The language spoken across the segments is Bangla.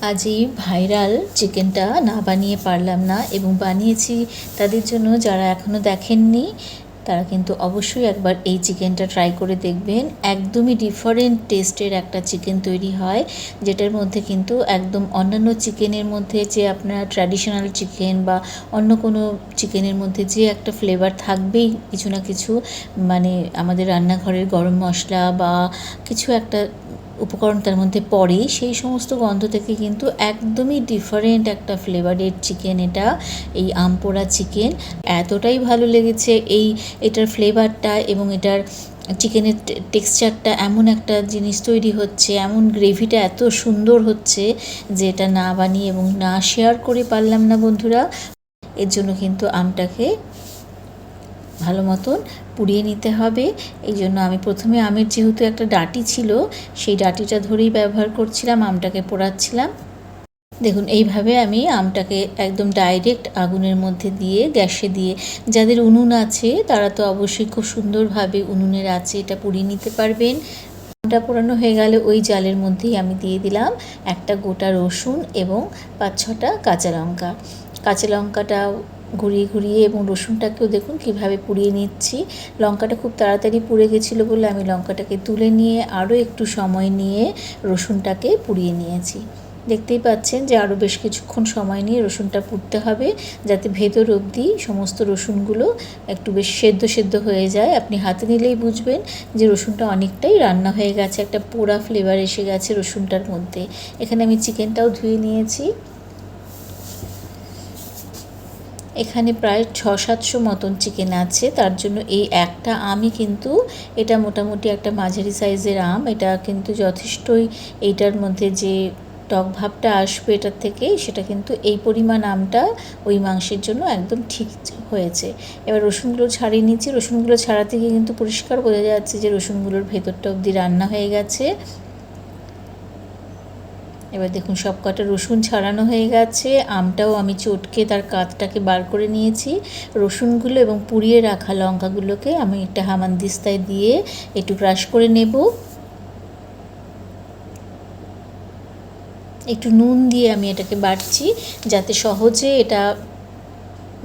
আজ এই ভাইরাল চিকেনটা না বানিয়ে পারলাম না, এবং বানিয়েছি তাদের জন্য যারা এখনও দেখেননি তারা কিন্তু অবশ্যই একবার এই চিকেনটা ট্রাই করে দেখবেন। একদমই ডিফারেন্ট টেস্টের একটা চিকেন তৈরি হয়, যেটার মধ্যে কিন্তু একদম অন্যান্য চিকেনের মধ্যে যে আপনার ট্র্যাডিশনাল চিকেন বা অন্য কোনো চিকেনের মধ্যে যে একটা ফ্লেভার থাকবেই কিছু না কিছু, মানে আমাদের রান্নাঘরের গরম মশলা বা কিছু একটা উপকরণ তার মধ্যে পড়ে, সেই সমস্ত গন্ধ থেকে কিন্তু একদমই ডিফারেন্ট একটা ফ্লেভারের চিকেন এটা, এই আমপোড়া চিকেন। এতটাই ভালো লেগেছে এটার ফ্লেভারটা এবং এটার চিকেনের টেক্সচারটা, এমন একটা জিনিস তৈরি হচ্ছে, এমন গ্রেভিটা এত সুন্দর হচ্ছে যে এটা না বানিয়ে এবং না শেয়ার করে পারলাম না বন্ধুরা। এর জন্য কিন্তু আমটাকে ভালো মতন পুড়িয়ে নিতে হবে। এই জন্য আমি প্রথমে আমের যেহেতু একটা ডাঁটি ছিল, সেই ডাঁটিটা ধরেই ব্যবহার করছিলাম, আমটাকে পোড়াচ্ছিলাম। দেখুন এইভাবে আমি আমটাকে একদম ডাইরেক্ট আগুনের মধ্যে দিয়ে, গ্যাসে দিয়ে, যাদের উনুন আছে তারা তো অবশ্যই খুব সুন্দরভাবে উনুনের আছে এটা পুড়িয়ে নিতে পারবেন। আমটা পোড়ানো হয়ে গেলে ওই জালের মধ্যেই আমি দিয়ে দিলাম একটা গোটা রসুন এবং 5-6টা কাঁচা লঙ্কা। কাঁচা লঙ্কাটা ঘুরিয়ে ঘুরিয়ে এবং রসুনটাকেও দেখুন কিভাবে পুড়িয়ে নিচ্ছি। লঙ্কাটা খুব তাড়াতাড়ি পুড়ে গেছিলো বলে আমি লঙ্কাটাকে তুলে নিয়ে আরও একটু সময় নিয়ে রসুনটাকে পুড়িয়ে নিয়েছি। দেখতেই পাচ্ছেন যে আরও বেশ কিছুক্ষণ সময় নিয়ে রসুনটা পুড়তে হবে, যাতে ভেতর অবধি সমস্ত রসুনগুলো একটু বেশ সেদ্ধ হয়ে যায়। আপনি হাতে নিলেই বুঝবেন যে রসুনটা অনেকটাই রান্না হয়ে গেছে, একটা পোড়া ফ্লেভার এসে গেছে রসুনটার মধ্যে। এখানে আমি চিকেনটাও ধুয়ে নিয়েছি। এখানে প্রায় 600-700 মতন চিকেন আছে, তার জন্য এই একটা আমই কিন্তু, এটা মোটামুটি একটা মাঝারি সাইজের আম, এটা কিন্তু যথেষ্টই এইটার মধ্যে যে টক ভাবটা আসবে এটার থেকে, সেটা কিন্তু এই পরিমাণ আমটা ওই মাংসের জন্য একদম ঠিক হয়েছে। এবার রসুনগুলো ছাড়িয়ে নিচ্ছি। রসুনগুলো ছাড়াতে গিয়ে কিন্তু পরিষ্কার বোঝা যাচ্ছে যে রসুনগুলোর ভেতরটা অবধি রান্না হয়ে গেছে। এবার দেখুন সব কটা রসুন ছাড়ানো হয়ে গেছে, আমটাও আমি চটকে তার কাতটাকে বার করে নিয়েছি। রসুনগুলো এবং পুড়িয়ে রাখা লঙ্কাগুলোকে আমি একটা হামানদিস্তায় দিয়ে একটু ক্রাশ করে নেব। একটু নুন দিয়ে আমি এটাকে বাটছি যাতে সহজে এটা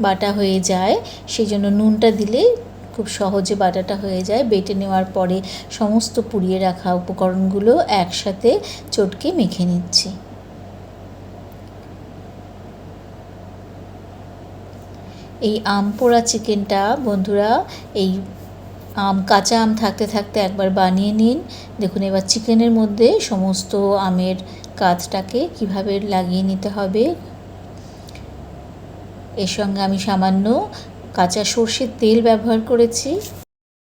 বাটা হয়ে যায়, সেই জন্য নুনটা দিলে খুব সহজে বাটাটা হয়ে যায়। বেটে নেওয়ার পরে সমস্ত পুড়িয়ে রাখা উপকরণগুলো একসাথে চটকে মেখে নিচ্ছি। এই আম পোড়া চিকেনটা বন্ধুরা, এই কাঁচা আম থাকতে থাকতে একবার বানিয়ে নিন। দেখুন এবার চিকেনের মধ্যে সমস্ত আমের কাতটাকে কিভাবে লাগিয়ে নিতে হবে। এর সঙ্গে আমি সামান্য কাঁচা সর্ষের তেল ব্যবহার করেছি,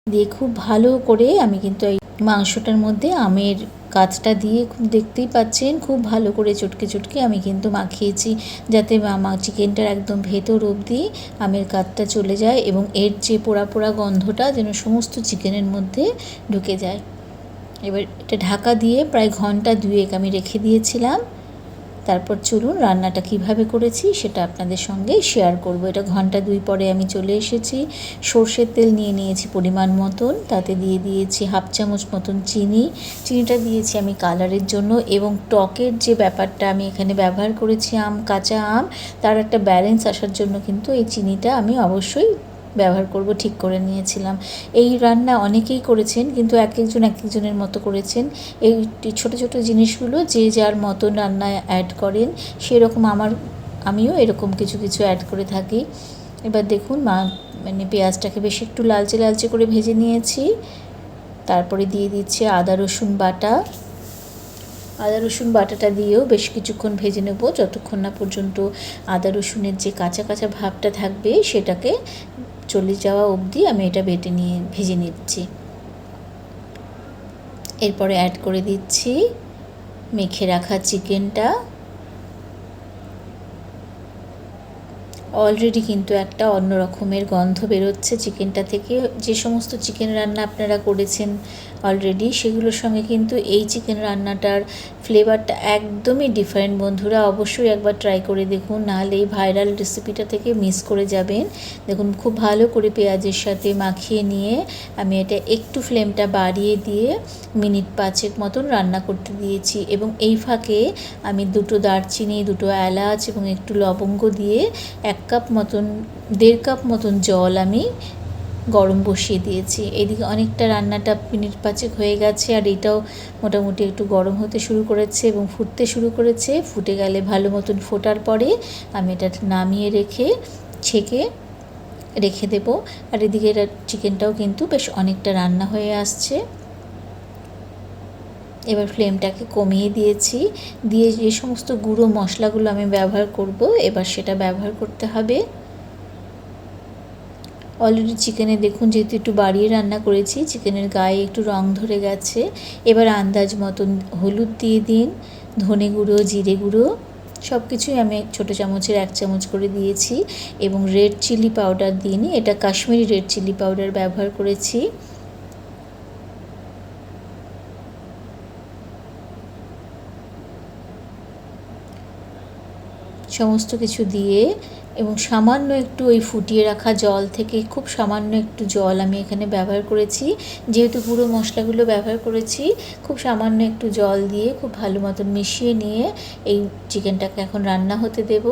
দিয়ে খুব ভালো করে আমি কিন্তু এই মাংসটার মধ্যে আমের কাতটা দিয়ে, খুব দেখতেই পাচ্ছেন খুব ভালো করে চটকে আমি কিন্তু মাখিয়েছি, যাতে চিকেনটার একদম ভেতর অবধি আমের কাতটা চলে যায় এবং এর যে পোড়া পোড়া গন্ধটা যেন সমস্ত চিকেনের মধ্যে ঢুকে যায়। এবার এটা ঢাকা দিয়ে প্রায় ঘন্টা 2 আমি রেখে দিয়েছিলাম। তারপর চলুন রান্নাটা কিভাবে করেছি সেটা আপনাদের সঙ্গে শেয়ার করব। এটা ঘন্টা 2 পরে আমি চলে এসেছি। সর্ষের তেল নিয়ে নিয়েছি পরিমাণ মতন, তাতে দিয়ে দিয়েছি 1/2 চামচ মতন চিনিটা দিয়েছি আমি কালারের জন্য, এবং টকের যে ব্যাপারটা আমি এখানে ব্যবহার করেছি কাঁচা আম, তার একটা ব্যালেন্স আসার জন্য কিন্তু এই চিনিটা আমি অবশ্যই ব্যবহার করব, ঠিক করে নিয়েছিলাম। এই রান্না অনেকেই করেছেন, কিন্তু এক একজনের মতো করেছেন। এই ছোট ছোট জিনিসগুলো যে যার মতন রান্নায় অ্যাড করেন, সেরকম আমিও এরকম কিছু অ্যাড করে থাকি। এবার দেখুন মানে পেঁয়াজটাকে বেশ একটু লালচে করে ভেজে নিয়েছি। তারপরে দিয়ে দিচ্ছি আদা রসুন বাটাটা দিয়েও বেশ কিছুক্ষণ ভেজে নেব, যতক্ষণ না পর্যন্ত আদা রসুনের যে কাঁচা ভাবটা থাকবে সেটাকে চলে যাওয়া অবধি আমি এটা ভেজে নিচ্ছি। এরপরে অ্যাড করে দিচ্ছি মেখে রাখা চিকেনটা। অলরেডি কিন্তু একটা অন্য রকমের গন্ধ বেরোচ্ছে চিকেনটা থেকে। যে সমস্ত চিকেন রান্না আপনারা করেছেন অলরেডি, সেগুলোর সঙ্গে কিন্তু এই চিকেন রান্নাটার ফ্লেভারটা একদমই ডিফারেন্ট বন্ধুরা, অবশ্যই একবার ট্রাই করে দেখুন, নাহলে এই ভাইরাল রেসিপিটা থেকে মিস করে যাবেন। দেখুন খুব ভালো করে পেঁয়াজের সাথে মাখিয়ে নিয়ে আমি এটা একটু ফ্লেমটা বাড়িয়ে দিয়ে মিনিট 5 মতন রান্না করতে দিয়েছি। এবং এই ফাঁকে আমি 2 দারচিনি, 2 এলাচ এবং একটু লবঙ্গ দিয়ে 1 কাপ মতন 1.5 কাপ মতন জল আমি গরম বসিয়ে দিয়েছি। এদিকে অনেকটা রান্নাটা মিনিট 5 হয়ে গেছে, আর এটাও মোটামুটি একটু গরম হতে শুরু করেছে এবং ফুটতে শুরু করেছে। ফুটে গেলে ভালো মতন ফোটার পরে আমি এটা নামিয়ে ছেঁকে রেখে দেব। আর এদিকে এটা চিকেনটাও কিন্তু বেশ অনেকটা রান্না হয়ে আসছে। এবার ফ্লেমটাকে কমিয়ে দিয়েছি, দিয়ে যে সমস্ত গুঁড়ো মশলাগুলো আমি ব্যবহার করব এবার সেটা ব্যবহার করতে হবে। অলরেডি চিকেনে দেখুন যেহেতু একটু বাড়িয়ে রান্না করেছি, চিকেনের গায়ে একটু রং ধরে গেছে। এবার আন্দাজ মতন হলুদ দিয়ে দিন, ধনে গুঁড়ো, জিরে গুঁড়ো সব কিছুই আমি ছোটো চামচের 1 চামচ করে দিয়েছি। এবং রেড চিলি পাউডার দিইনি, এটা কাশ্মীরি রেড চিলি পাউডার ব্যবহার করেছি। সমস্ত কিছু দিয়ে এবং সামান্য একটু ওই ফুটিয়ে রাখা জল থেকে খুব সামান্য একটু জল আমি এখানে ব্যবহার করেছি, যেহেতু পুরো মশলাগুলো ব্যবহার করেছি। খুব সামান্য একটু জল দিয়ে খুব ভালো মতন মিশিয়ে নিয়ে এই চিকেনটাকে এখন রান্না হতে দেব।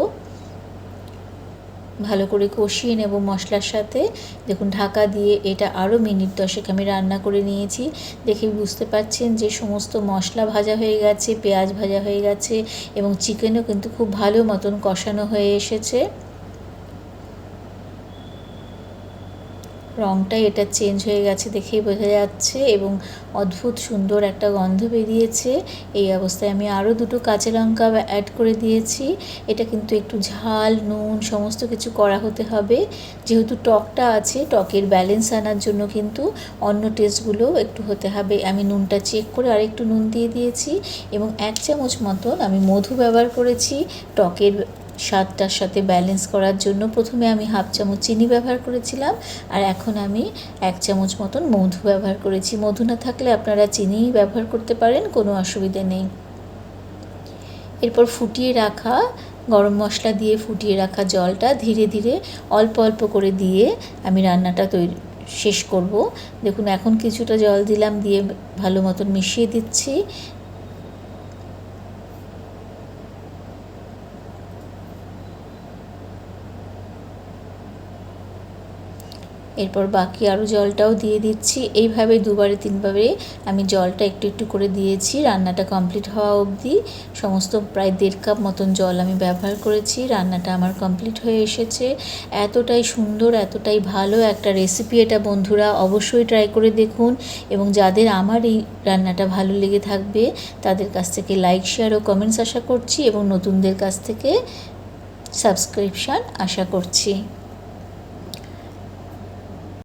ভালো করে কষিয়ে নেব মশলার সাথে। দেখুন ঢাকা দিয়ে এটা আরও মিনিট 10 আমি রান্না করে নিয়েছি। দেখে বুঝতে পারছেন যে সমস্ত মশলা ভাজা হয়ে গেছে, পেঁয়াজ ভাজা হয়ে গেছে এবং চিকেনও কিন্তু খুব ভালো মতন কষানো হয়ে এসেছে। রঙটাই এটা চেঞ্জ হয়ে গেছে দেখেই বোঝা যাচ্ছে এবং অদ্ভুত সুন্দর একটা গন্ধ বেরিয়েছে। এই অবস্থায় আমি আরও 2 কাঁচা লঙ্কা অ্যাড করে দিয়েছি। এটা কিন্তু একটু ঝাল, নুন সমস্ত কিছু করা হতে হবে, যেহেতু টকটা আছে, টকের ব্যালেন্স আনার জন্য কিন্তু অন্য টেস্টগুলোও একটু হতে হবে। আমি নুনটা চেক করে আরেকটু নুন দিয়ে দিয়েছি এবং 1 চামচ মতন আমি মধু ব্যবহার করেছি টকের স্বাদটার সাথে ব্যালেন্স করার জন্য। প্রথমে আমি 1/2 চামচ চিনি ব্যবহার করেছিলাম, আর এখন আমি 1 চামচ মতন মধু ব্যবহার করেছি। মধু না থাকলে আপনারা চিনি ব্যবহার করতে পারেন, কোনো অসুবিধে নেই। এরপর ফুটিয়ে রাখা গরম মশলা দিয়ে ফুটিয়ে রাখা জলটা ধীরে ধীরে অল্প অল্প করে দিয়ে আমি রান্নাটা শেষ করব। দেখুন এখন কিছুটা জল দিলাম, দিয়ে ভালো মতন মিশিয়ে দিচ্ছি। এরপর বাকি আরও জলটাও দিয়ে দিচ্ছি। এইভাবে 2বারে 3বারে আমি জলটা একটু একটু করে দিয়েছি রান্নাটা কমপ্লিট হওয়া অবধি। সমস্ত প্রায় 1.5 কাপ মতন জল আমি ব্যবহার করেছি। রান্নাটা আমার কমপ্লিট হয়ে এসেছে। এতটাই সুন্দর, এতটাই ভালো একটা রেসিপি এটা বন্ধুরা, অবশ্যই ট্রাই করে দেখুন। এবং যাদের আমার এই রান্নাটা ভালো লেগে থাকবে তাদের কাছ থেকে লাইক, শেয়ার ও কমেন্টস আশা করছি এবং নতুনদের কাছ থেকে সাবস্ক্রিপশান আশা করছি।